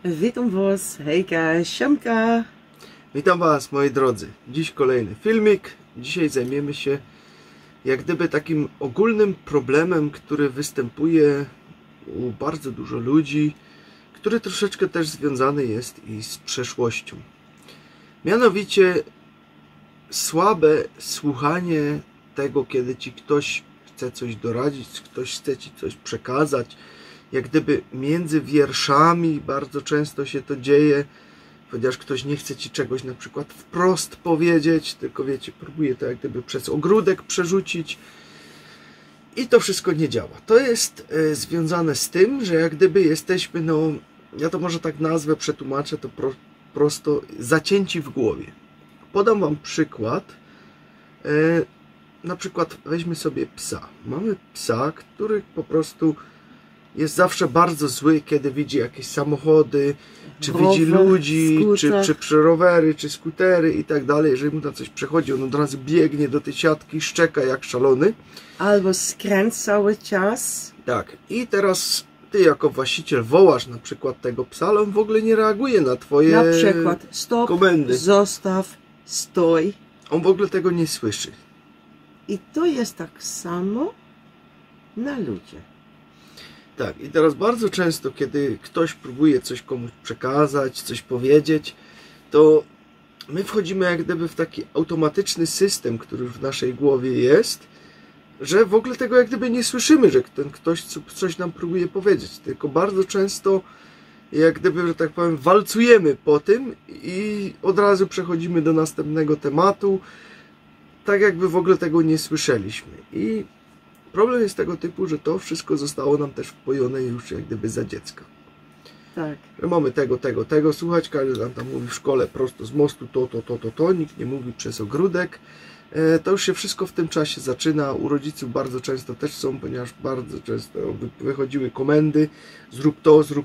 Witam Was, hejka, siemka. Witam Was, moi drodzy. Dziś kolejny filmik. Dzisiaj zajmiemy się jak gdyby takim ogólnym problemem, który występuje u bardzo dużo ludzi, który troszeczkę też związany jest i z przeszłością. Mianowicie słabe słuchanie tego, kiedy Ci ktoś chce coś doradzić, ktoś chce Ci coś przekazać. Jak gdyby między wierszami bardzo często się to dzieje, ponieważ ktoś nie chce Ci czegoś na przykład wprost powiedzieć, tylko wiecie, próbuje to jak gdyby przez ogródek przerzucić i to wszystko nie działa. To jest związane z tym, że jak gdyby jesteśmy, no ja to może tak nazwę, przetłumaczę to prosto, zacięci w głowie. Podam Wam przykład. Na przykład weźmy sobie psa. Mamy psa, który po prostu jest zawsze bardzo zły, kiedy widzi jakieś samochody, czy widzi ludzi, czy rowery, czy skutery i tak dalej. Jeżeli mu na coś przechodzi, on od razu biegnie do tej siatki, szczeka jak szalony. Albo skręt cały czas. Tak. I teraz Ty jako właściciel wołasz na przykład tego psa, ale on w ogóle nie reaguje na Twoje na przykład stop, komendy. Zostaw, stoj. On w ogóle tego nie słyszy. I to jest tak samo na ludzie. Tak, i teraz bardzo często, kiedy ktoś próbuje coś komuś przekazać, coś powiedzieć, to my wchodzimy jak gdyby w taki automatyczny system, który w naszej głowie jest, że w ogóle tego jak gdyby nie słyszymy, że ten ktoś coś nam próbuje powiedzieć, tylko bardzo często jak gdyby, że tak powiem, walcujemy po tym i od razu przechodzimy do następnego tematu, tak jakby w ogóle tego nie słyszeliśmy. I problem jest tego typu, że to wszystko zostało nam też wpojone już jak gdyby za dziecka. Tak. Że mamy tego, słuchać, każdy nam tam mówi w szkole prosto z mostu, to, nikt nie mówi przez ogródek. To już się wszystko w tym czasie zaczyna. U rodziców bardzo często też są, ponieważ bardzo często wychodziły komendy, zrób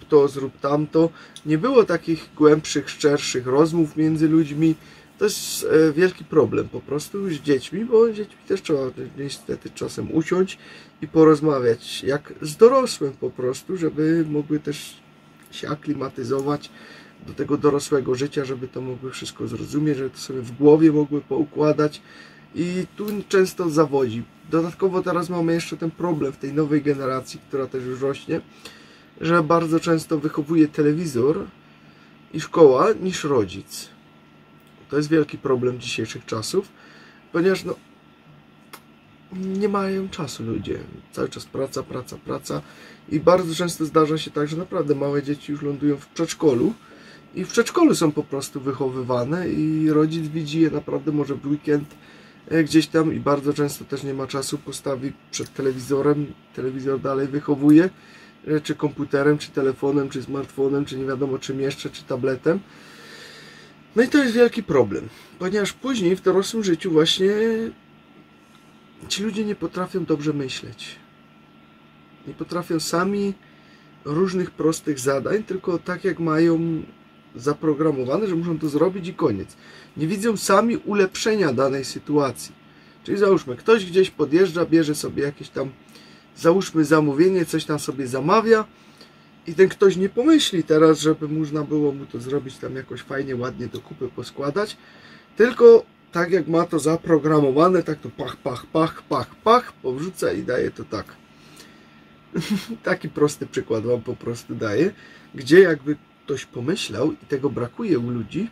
to, zrób tamto. Nie było takich głębszych, szczerszych rozmów między ludźmi. To jest wielki problem po prostu z dziećmi, bo z dziećmi też trzeba niestety czasem usiąść i porozmawiać jak z dorosłym po prostu, żeby mogły też się aklimatyzować do tego dorosłego życia, żeby to mogły wszystko zrozumieć, żeby to sobie w głowie mogły poukładać i tu często zawodzi. Dodatkowo teraz mamy jeszcze ten problem w tej nowej generacji, która też już rośnie, że bardzo często wychowuje telewizor i szkoła niż rodzic. To jest wielki problem dzisiejszych czasów, ponieważ no, nie mają czasu ludzie. Cały czas praca i bardzo często zdarza się tak, że naprawdę małe dzieci już lądują w przedszkolu i w przedszkolu są po prostu wychowywane i rodzic widzi je naprawdę może w weekend gdzieś tam i bardzo często też nie ma czasu, postawi przed telewizorem, telewizor dalej wychowuje, czy komputerem, czy telefonem, czy smartfonem, czy nie wiadomo czym jeszcze, czy tabletem. No i to jest wielki problem, ponieważ później w dorosłym życiu właśnie ci ludzie nie potrafią dobrze myśleć. Nie potrafią sami różnych prostych zadań, tylko tak jak mają zaprogramowane, że muszą to zrobić i koniec. Nie widzą sami ulepszenia danej sytuacji. Czyli załóżmy, ktoś gdzieś podjeżdża, bierze sobie jakieś tam, załóżmy zamówienie, coś tam sobie zamawia, i ten ktoś nie pomyśli teraz, żeby można było mu to zrobić tam jakoś fajnie, ładnie do kupy poskładać, tylko tak jak ma to zaprogramowane, tak to pach, powrzuca i daje to tak. Taki prosty przykład Wam po prostu daję, gdzie jakby ktoś pomyślał i tego brakuje u ludzi,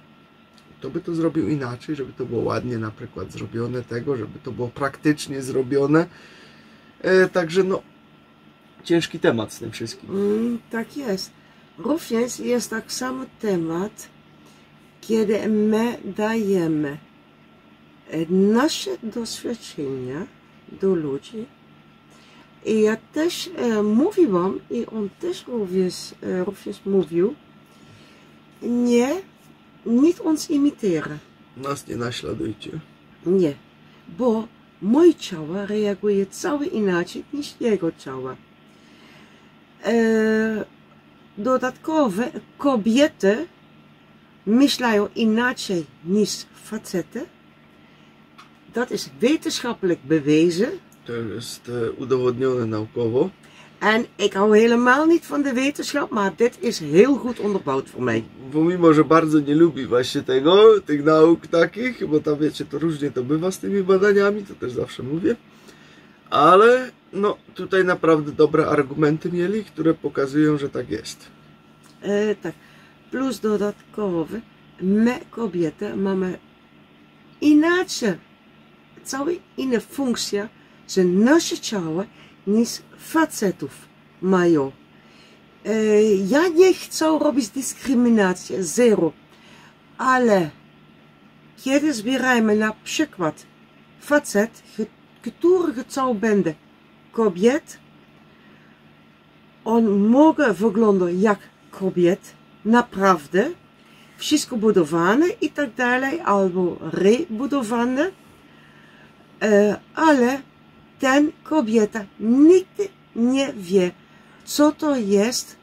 to by to zrobił inaczej, żeby to było ładnie na przykład zrobione tego, żeby to było praktycznie zrobione. Także no, ciężki temat z tym wszystkim. Tak jest. Również jest tak samo temat, kiedy my dajemy nasze doświadczenia do ludzi. I ja też mówiłam, i on też również mówił, nie, nikt ons imiteren. Nas nie naśladujcie. Nie, bo moje ciało reaguje całe inaczej niż jego ciało. Dodatkowo kobiety myślają inaczej niż facety. Dat is wetenschappelijk bewezen. To jest udowodnione naukowo. En ik hou helemaal niet van de wetenschap, maar dit is heel goed onderbouwd voor mij. Bo mimo, że bardzo nie lubi właśnie tego, tych nauk takich, bo tam wiecie, to różnie to bywa z tymi badaniami, to też zawsze mówię. Ale no tutaj naprawdę dobre argumenty mieli, które pokazują, że tak jest. Tak. Plus dodatkowe, my kobiety mamy inaczej, cała inna funkcja, że nasze ciała niż facetów mają. Ja nie chcę robić dyskryminacji, zero. Ale kiedy zbieramy na przykład facet, który chciał będzie kobiet, on może wyglądać jak kobiet, naprawdę, wszystko budowane i tak dalej, albo rebudowane, ale ten kobieta nigdy nie wie, co to jest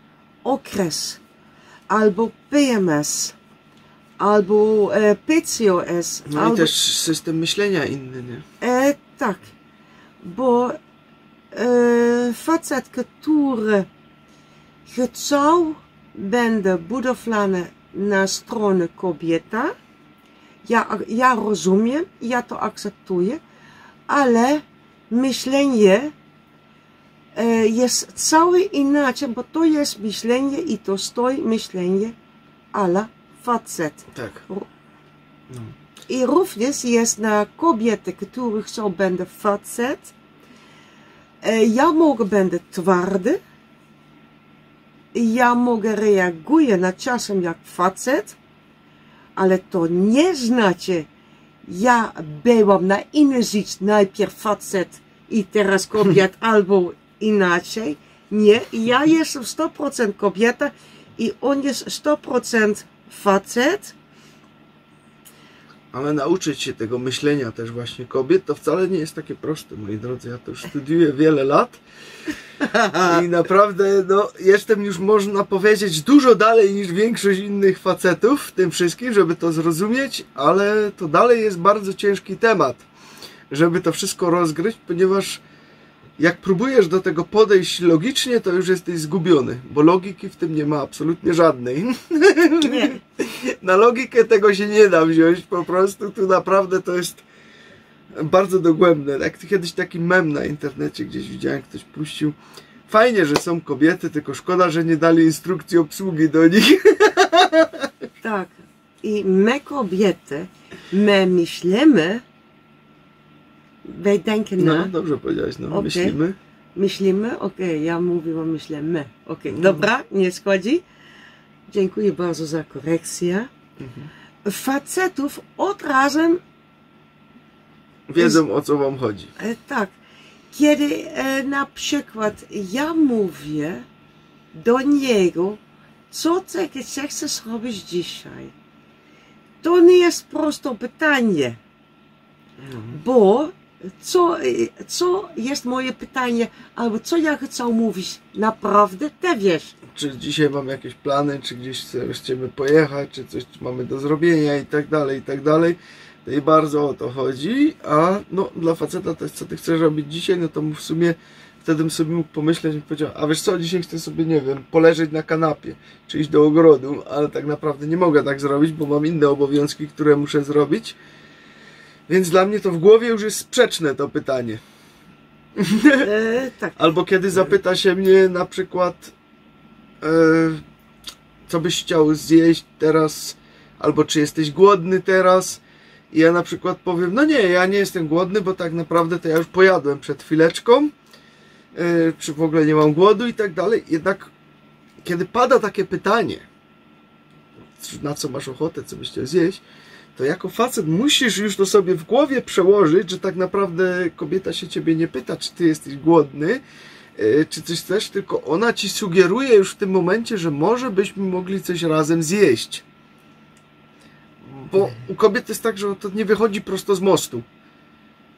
okres, albo PMS, albo PCOS. No albo, i też system myślenia inny, nie? Tak, bo facet, który chciał będzie budowlany na stronę kobieta, ja rozumiem, ja to akceptuję, ale myślenie jest całe inaczej, bo to jest myślenie i to stoi myślenie ala facet. Tak. No. I również jest na kobiety, które chcą będę facet. Ja mogę będę twardy. Ja mogę reagować na czasem jak facet, ale to nie znaczy, ja byłam na inny żyć najpierw facet i teraz kobiet albo inaczej. Nie, ja jestem 100% kobieta i on jest 100% facet. Ale nauczyć się tego myślenia też właśnie kobiet, to wcale nie jest takie proste, moi drodzy. Ja to już studiuję wiele lat i naprawdę no, jestem już, można powiedzieć, dużo dalej niż większość innych facetów w tym wszystkim, żeby to zrozumieć, ale to dalej jest bardzo ciężki temat, żeby to wszystko rozgryźć, ponieważ jak próbujesz do tego podejść logicznie, to już jesteś zgubiony, bo logiki w tym nie ma absolutnie żadnej. Nie. Na logikę tego się nie da wziąć, po prostu tu naprawdę to jest bardzo dogłębne. Jak kiedyś taki mem na internecie gdzieś widziałem, ktoś puścił. Fajnie, że są kobiety, tylko szkoda, że nie dali instrukcji obsługi do nich. Tak. I my kobiety, my myślimy, wij denken na. No, dobrze powiedziałeś, no, Okay. myślimy. Myślimy, okej, ja mówiłam myślimy. Okej, dobra, nie szkodzi. Dziękuję bardzo za korekcję. Facetów od razu Wiedzą, o co wam chodzi. tak, kiedy na przykład ja mówię do niego, co ty chcesz robić dzisiaj? To nie jest proste pytanie, bo co jest moje pytanie, albo co ja chcę mówić, naprawdę ty wiesz. Czy dzisiaj mamy jakieś plany, czy gdzieś chcemy pojechać, czy coś mamy do zrobienia i tak dalej, i tak dalej. To i bardzo o to chodzi, a no dla faceta to jest, co ty chcesz robić dzisiaj, no to w sumie wtedy bym sobie mógł pomyśleć i powiedział, a wiesz co, dzisiaj chcę sobie, nie wiem, poleżeć na kanapie, czy iść do ogrodu, ale tak naprawdę nie mogę tak zrobić, bo mam inne obowiązki, które muszę zrobić. Więc dla mnie to w głowie już jest sprzeczne to pytanie. Tak. Albo kiedy zapyta się mnie na przykład, co byś chciał zjeść teraz, albo czy jesteś głodny teraz, i ja na przykład powiem, no nie, ja nie jestem głodny, bo tak naprawdę to ja już pojadłem przed chwileczką, czy w ogóle nie mam głodu i tak dalej. Jednak kiedy pada takie pytanie, na co masz ochotę, co byś chciał zjeść, to jako facet musisz już to sobie w głowie przełożyć, że tak naprawdę kobieta się ciebie nie pyta, czy ty jesteś głodny, czy coś chcesz, tylko ona ci sugeruje już w tym momencie, że może byśmy mogli coś razem zjeść. Bo u kobiet jest tak, że to nie wychodzi prosto z mostu.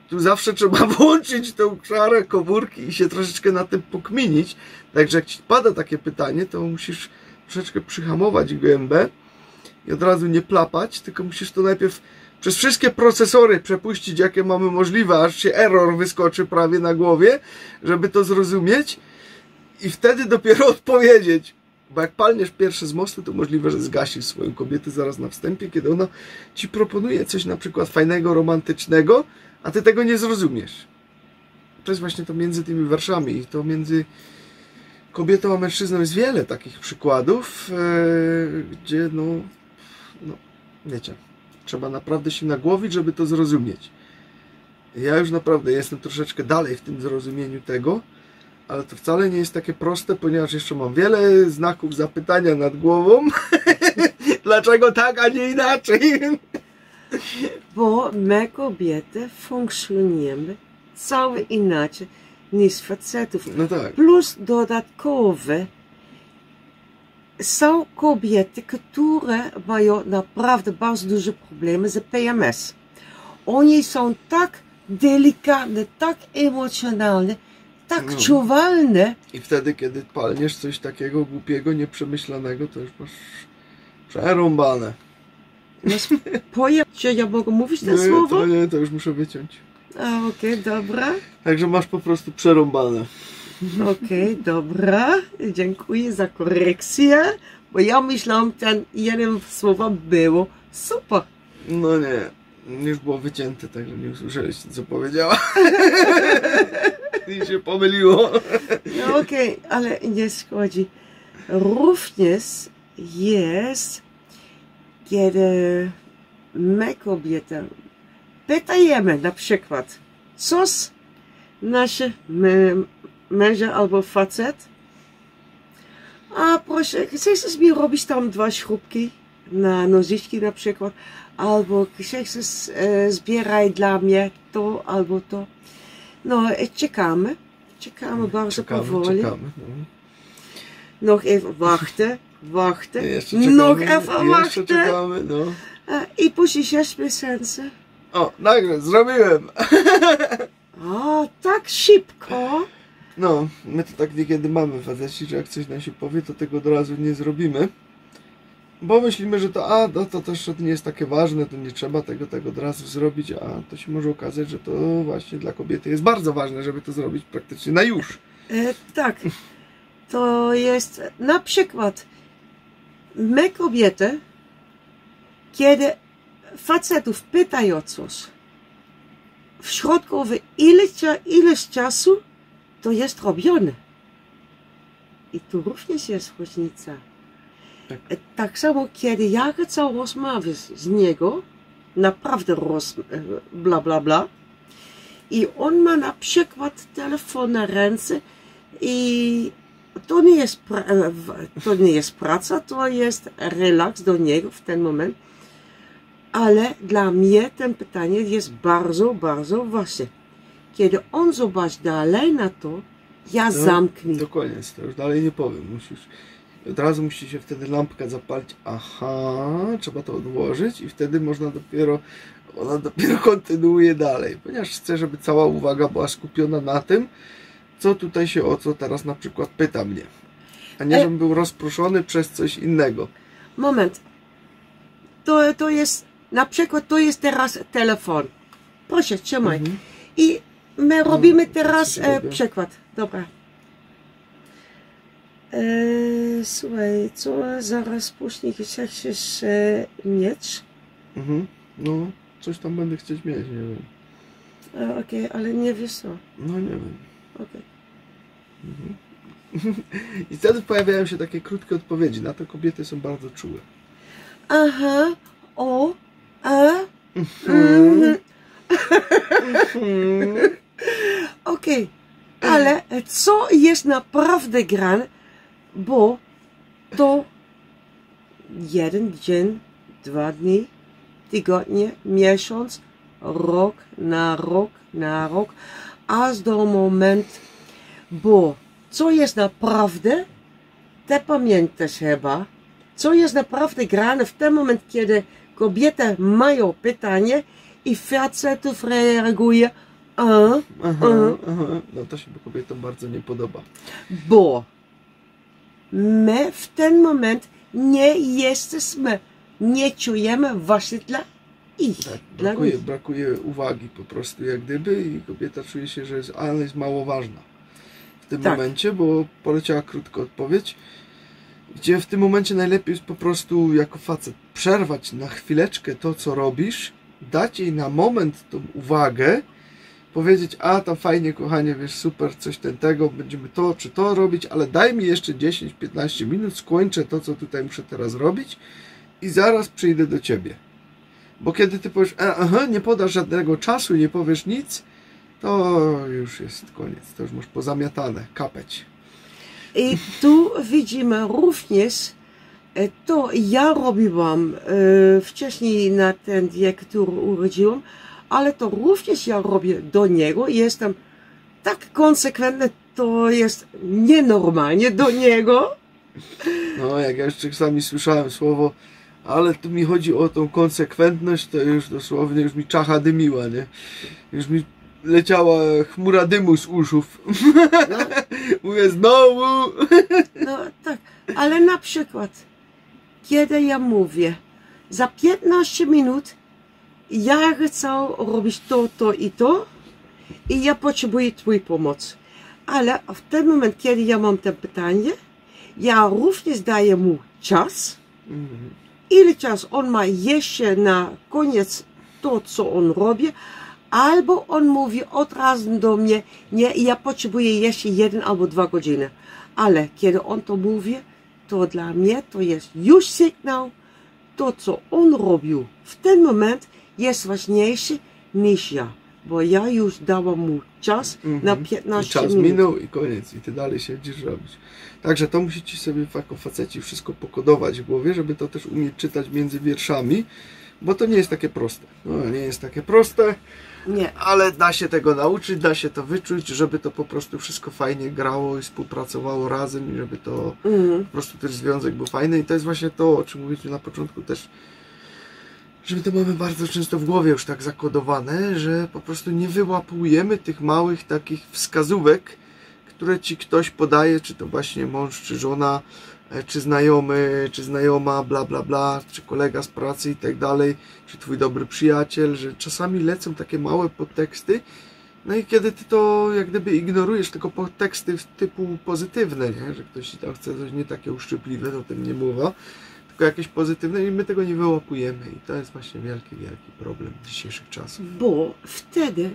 Tu zawsze trzeba włączyć tą szarę komórki i się troszeczkę na tym pokminić. Także jak ci pada takie pytanie, to musisz troszeczkę przyhamować gębę i od razu nie plapać, tylko musisz to najpierw przez wszystkie procesory przepuścić, jakie mamy możliwe, aż się error wyskoczy prawie na głowie, żeby to zrozumieć. I wtedy dopiero odpowiedzieć. Bo jak palniesz pierwszy z mostu, to możliwe, że zgasisz swoją kobietę zaraz na wstępie, kiedy ona ci proponuje coś na przykład fajnego, romantycznego, a ty tego nie zrozumiesz. To jest właśnie to między tymi wierszami i to między kobietą a mężczyzną jest wiele takich przykładów, gdzie no wiecie, trzeba naprawdę się nagłowić, żeby to zrozumieć. Ja już naprawdę jestem troszeczkę dalej w tym zrozumieniu tego, ale to wcale nie jest takie proste, ponieważ jeszcze mam wiele znaków zapytania nad głową. Dlaczego tak, a nie inaczej? Bo my kobiety funkcjonujemy całe inaczej niż facetów. No tak. Plus dodatkowe są kobiety, które mają naprawdę bardzo duże problemy z PMS. Oni są tak delikatne, tak emocjonalne, tak czuwalne. I wtedy, kiedy palniesz coś takiego głupiego, nieprzemyślanego, to już masz przerąbane. Czy ja mogę mówić te słowo? Nie, to już muszę wyciąć. Okej, dobra. Także masz po prostu przerąbane. Okej, dobra. Dziękuję za korekcję, bo ja myślałam, ten jeden słowo było super. No nie, już było wycięte, także nie usłyszeliście, co powiedziała. I się pomyliło. No okej, ale nie szkodzi. Również jest, kiedy my kobiety pytajemy na przykład, coś nasze męża albo facet, a proszę, chcesz mi robić tam 2 śrubki na nożyczki na przykład, albo chcesz zbieraj dla mnie to albo to. No, czekamy bardzo powoli. Czekamy. Nog even wachten. Nog even wachten. Czekamy, no. I później 6 miesięcy. O, nagle, zrobiłem. O, tak szybko. No, my to tak niekiedy mamy faceci, że jak coś nam się powie, to tego od razu nie zrobimy. Bo myślimy, że to, to też nie jest takie ważne, to nie trzeba tego od razu zrobić, a to się może okazać, że to właśnie dla kobiety jest bardzo ważne, żeby to zrobić praktycznie na już. Tak, to jest na przykład my kobiety, kiedy facetów pytają coś, w środku ileś czasu to jest robione. I tu również jest różnica. Tak samo, kiedy ja chcę rozmawiać z niego, naprawdę bla bla bla, i on ma na przykład telefon na ręce i to nie jest praca, to jest relaks do niego w ten moment, ale dla mnie to pytanie jest bardzo, bardzo ważne. Kiedy on zobaczy dalej na to, ja zamknę. Dokładnie, to już dalej nie powiem. Od razu musi się wtedy lampka zapalić. Aha, trzeba to odłożyć i wtedy ona dopiero kontynuuje dalej. Ponieważ chcę, żeby cała uwaga była skupiona na tym, co tutaj się o co teraz na przykład pyta mnie. A nie, żebym był rozproszony przez coś innego. Moment. To jest, na przykład to jest teraz telefon. Proszę, trzymaj. I my robimy teraz przykład. Dobra. Słuchaj, co zaraz później chcesz mieć? No, coś tam będę chcieć mieć, nie wiem. Okej, ale nie wiesz co? No nie wiem. Okej. I wtedy pojawiają się takie krótkie odpowiedzi. Na to kobiety są bardzo czułe. Aha, Okej, ale co jest naprawdę grane? Bo to 1 dzień, 2 dni, tygodnie, miesiąc, rok na rok, aż do momentu, bo co jest naprawdę, te pamiętasz chyba, co jest naprawdę grane w ten moment, kiedy kobiety mają pytanie i facetów reaguje, No to się kobietom bardzo nie podoba. Bo my w ten moment nie jesteśmy, nie czujemy właśnie dla ich. Tak, dla brakuje uwagi po prostu jak gdyby i kobieta czuje się, że jest mało ważna. tym Tak. momencie, bo poleciała krótko odpowiedź, gdzie w tym momencie najlepiej jest po prostu jako facet przerwać na chwileczkę to, co robisz, dać jej na moment tą uwagę, powiedzieć, a tam fajnie, kochanie, wiesz, super, coś tego, będziemy to czy to robić, ale daj mi jeszcze 10-15 minut, skończę to, co tutaj muszę teraz robić i zaraz przyjdę do ciebie. Bo kiedy ty powiesz, aha, nie podasz żadnego czasu, nie powiesz nic, to już jest koniec, to już masz pozamiatane, kapeć. I tu widzimy również, to ja robiłam wcześniej na ten wiek, który urodziłam, ale to również ja robię do niego. Jestem tak konsekwentny, to jest nienormalnie do niego. No, jak ja już czasami słyszałem słowo, ale tu mi chodzi o tą konsekwentność, to już dosłownie, już mi czacha dymiła, nie? Już mi leciała chmura dymu z uszów. No. Mówię, znowu! No tak, ale na przykład, kiedy ja mówię, za 15 minut ja chcę robić to i to i ja potrzebuję twojej pomocy. Ale w tym momencie, kiedy ja mam to pytanie, ja również daję mu czas, ile czasu on ma jeszcze na koniec to, co on robi, albo on mówi od razu do mnie, nie, ja potrzebuję jeszcze 1 albo 2 godziny. Ale kiedy on to mówi, to dla mnie to jest już sygnał, to co on robił w ten moment jest ważniejsze niż ja. Bo ja już dałam mu czas na 15 czas minut. minął i koniec. I ty dalej siedzisz robić. Także to musicie sobie jako faceci wszystko pokodować w głowie, żeby to też umieć czytać między wierszami, bo to nie jest takie proste. No, nie jest takie proste, Nie. ale da się tego nauczyć, da się to wyczuć, żeby to po prostu wszystko fajnie grało i współpracowało razem i żeby to po prostu też związek był fajny. I to jest właśnie to, o czym mówiliśmy na początku też, że my to mamy bardzo często w głowie już tak zakodowane, że po prostu nie wyłapujemy tych małych takich wskazówek, które ci ktoś podaje, czy to właśnie mąż, czy żona, czy znajomy, czy znajoma, bla bla bla, czy kolega z pracy i tak dalej, czy twój dobry przyjaciel, że czasami lecą takie małe podteksty, no i kiedy ty to jak gdyby ignorujesz, tylko podteksty typu pozytywne, nie? Że ktoś ci tam chce coś nie takie uszczypliwe, to o tym nie mowa, tylko jakieś pozytywne i my tego nie wyłapujemy i to jest właśnie wielki, wielki problem dzisiejszych czasów. Bo wtedy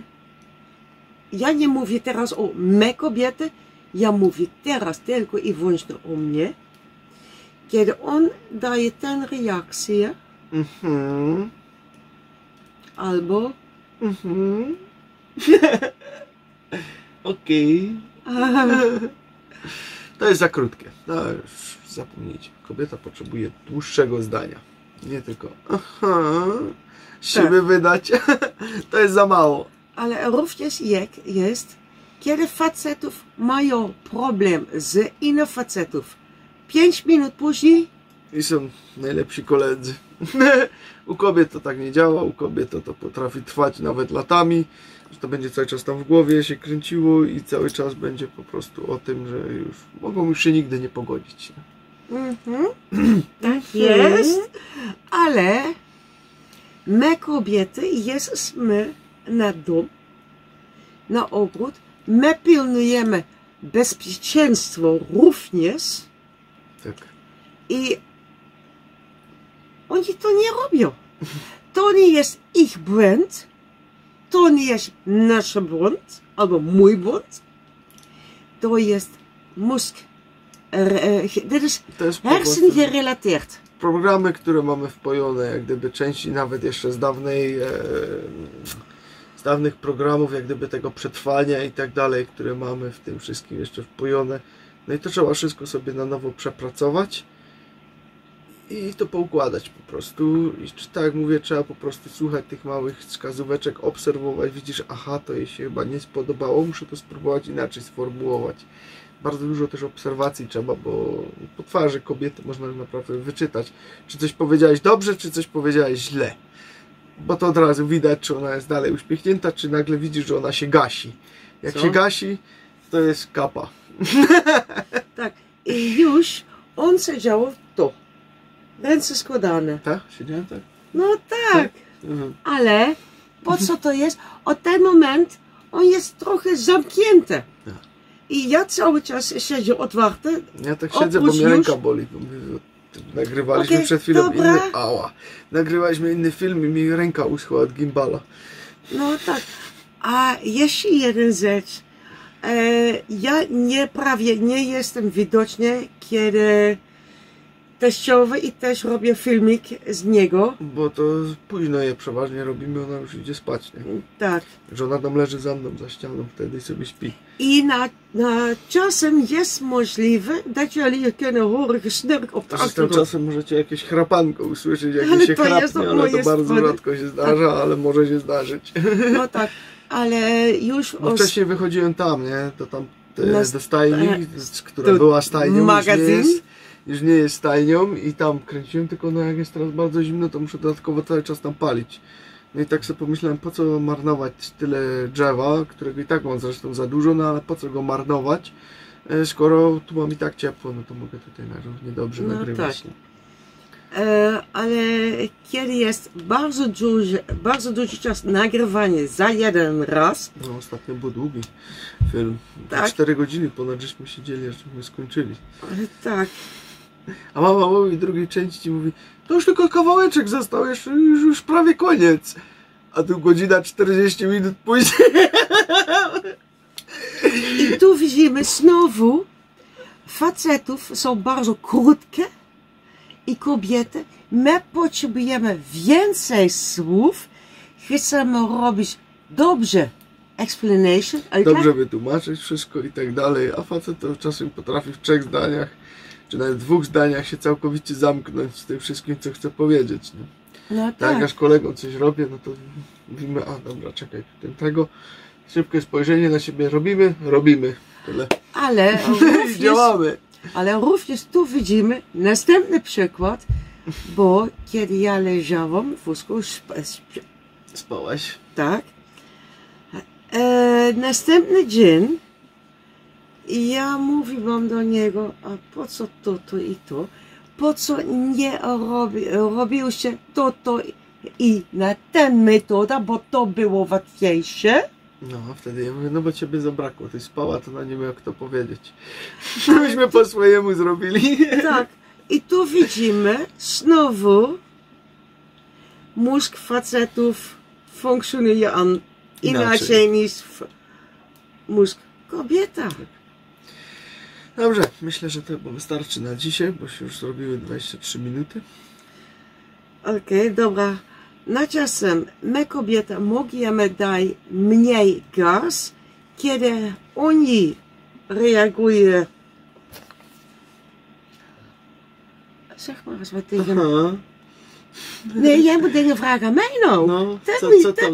ja nie mówię teraz o me kobiety, ja mówię teraz tylko i wyłącznie o mnie. Kiedy on daje tę reakcję, albo Okej. To jest za krótkie. No już zapomnijcie. Kobieta potrzebuje dłuższego zdania. Nie tylko siebie wydać. To jest za mało. ale również jak jest, kiedy facetów mają problem z innymi facetów, 5 minut później I są najlepsi koledzy. U kobiet to tak nie działa, u kobiet to potrafi trwać nawet latami, że to będzie cały czas tam w głowie się kręciło i cały czas będzie po prostu o tym, że już mogą już się nigdy nie pogodzić. tak jest, ale my kobiety jesteśmy na dom, na ogród, my pilnujemy bezpieczeństwo również Tak. i oni to nie robią. To nie jest ich błąd, to nie jest nasz błąd, albo mój błąd. To jest mózg, dit is To jest hersengerelateerd. programy, które mamy wpojone, jak gdyby części nawet jeszcze z dawnych programów, jak gdyby tego przetrwania i tak dalej, które mamy w tym wszystkim jeszcze wpojone. No i to trzeba wszystko sobie na nowo przepracować i to poukładać po prostu. I tak jak mówię, trzeba po prostu słuchać tych małych wskazóweczek, obserwować, widzisz, aha, to jej się chyba nie spodobało, muszę to spróbować inaczej sformułować. Bardzo dużo też obserwacji trzeba, bo po twarzy kobiety można naprawdę wyczytać, czy coś powiedziałeś dobrze, czy coś powiedziałeś źle. Bo to od razu widać, czy ona jest dalej uśmiechnięta, czy nagle widzisz, że ona się gasi. Jak się gasi, to jest kapa. Tak, i już on siedział to. Ręce składane. Tak? Siedziałem tak? No tak, ale po co to jest? Od ten moment on jest trochę zamknięty. I ja cały czas siedzę otwarte. Ja tak siedzę, bo mnie ręka boli. Nagrywaliśmy przed chwilą inny... Ała! Nagrywaliśmy inny film i mi ręka uschła od gimbala. No tak. A jeszcze jeden rzecz. Ja prawie nie jestem widoczny, kiedy teściowy i też robię filmik z niego. Bo to późno je przeważnie robimy, ona już idzie spać, nie? Tak. Że ona tam leży za mną, za ścianą, wtedy sobie śpi. I czasem jest możliwe, dat jullie kunnen horen gesnurk op de achtergrond. Czasem możecie jakieś chrapanko usłyszeć, jakieś się chrapnie, ale to bardzo rzadko się zdarza, ale może się zdarzyć. No tak, ale już... Bo wcześniej wychodziłem tam, nie? To tam do stajni, która była stajnią, już nie jest stajnią i tam kręciłem, tylko no jak jest teraz bardzo zimno, to muszę dodatkowo cały czas tam palić. No i tak sobie pomyślałem, po co marnować tyle drzewa, którego i tak mam zresztą za dużo, no ale po co go marnować, skoro tu mam i tak ciepło, no to mogę tutaj na równie dobrze nagrywać. Tak. Ale kiedy jest bardzo duży czas nagrywania za jeden raz. No ostatnio był długi film, tak. 4 godziny ponad żeśmy siedzieli, aż żeśmy skończyli. Ale tak. A mama mówi w drugiej części, mówi, to już tylko kawałeczek został, już prawie koniec. A tu godzina 40 minut później. I tu widzimy znowu, facetów są bardzo krótkie i kobiety. My potrzebujemy więcej słów, chcemy robić dobrze explanation, dobrze wytłumaczyć wszystko i tak dalej, a facet to czasem potrafi w 3 zdaniach, czy nawet 2 zdaniach się całkowicie zamknąć z tym wszystkim, co chcę powiedzieć. Nie? No tak. tak. Jak z kolegą coś robię, no to mówimy, a dobra, czekaj, tego, szybkie spojrzenie na siebie robimy, tyle. Ale również, i działamy. Ale również tu widzimy następny przykład, bo kiedy ja leżałam w wózku, spałaś. Tak. Następny dzień ja mówiłam do niego, a po co to i to? Po co nie robiłeś to i na tę metodę, bo to było łatwiejsze? No, wtedy ja mówię, no bo ciebie zabrakło, ty spała, to na nie miał kto powiedzieć. Myśmy po swojemu zrobili. Tak. I tu widzimy znowu mózg facetów funkcjonuje inaczej niż mózg kobieta. Dobrze, myślę, że to wystarczy na dzisiaj, bo się już zrobiły 23 minuty. Okej, dobra. Na czasem my kobiety możemy dać mniej gaz, kiedy oni reagują. Zeg maar eens wat tegen me. Nee, jij moet dingen vragen aan mij nou. No,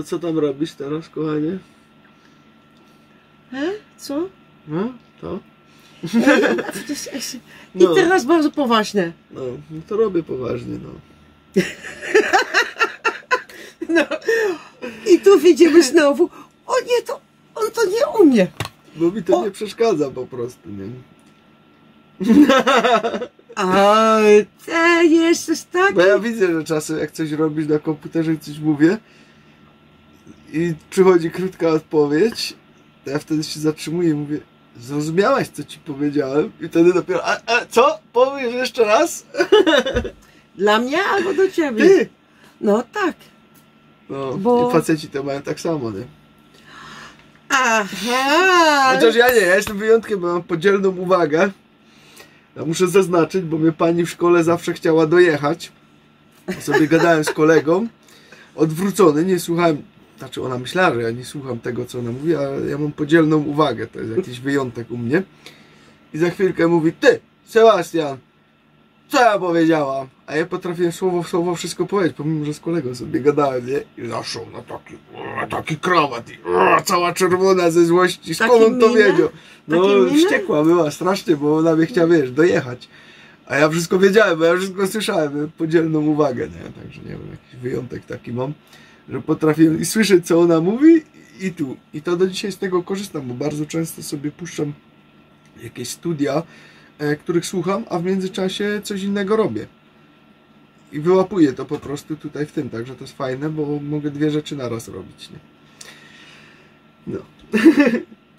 co tam robisz teraz, kochanie? Hè? Co? No, to? I teraz bardzo poważnie. No, to robię poważnie, no. No. I tu widzimy znowu, on to nie umie. Bo mi to nie przeszkadza po prostu, nie? A ty jesteś taki... Bo ja widzę, że czasem jak coś robisz na komputerze i coś mówię i przychodzi krótka odpowiedź, to ja wtedy się zatrzymuję i mówię, zrozumiałaś, co ci powiedziałem? I wtedy dopiero, co? Powiesz jeszcze raz? Dla mnie albo do ciebie? Ty! No tak. No, bo... i faceci to mają tak samo, nie? Aha! Chociaż ja jestem wyjątkiem, bo mam podzielną uwagę. Ja muszę zaznaczyć, bo mnie pani w szkole zawsze chciała dojechać. Sobie gadałem z kolegą, odwrócony, nie słuchałem, znaczy ona myślała, że ja nie słucham tego, co ona mówi, ale ja mam podzielną uwagę, to jest jakiś wyjątek u mnie. I za chwilkę mówi, ty, Sebastian, co ja powiedziałam? A ja potrafiłem słowo w słowo wszystko powiedzieć, pomimo, że z kolegą sobie gadałem, nie? I zaszł na taki krawat i cała czerwona ze złości, skąd on to wiedział? No, wściekła była strasznie, bo ona mnie chciała, wiesz, dojechać. A ja wszystko wiedziałem, bo ja wszystko słyszałem, podzielną uwagę, nie? Także nie wiem, jakiś wyjątek taki mam, że potrafiłem i słyszeć, co ona mówi i tu. I to do dzisiaj z tego korzystam, bo bardzo często sobie puszczam jakieś studia, których słucham, a w międzyczasie coś innego robię. I wyłapuję to po prostu tutaj w tym, także to jest fajne, bo mogę 2 rzeczy naraz robić, nie? No.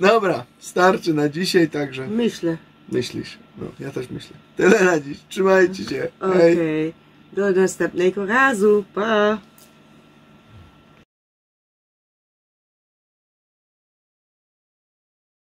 Dobra, starczy na dzisiaj, także Myślę. myślisz. No, ja też myślę. Tyle na dziś. Trzymajcie się. Hej. Okej. Do następnego razu. Pa!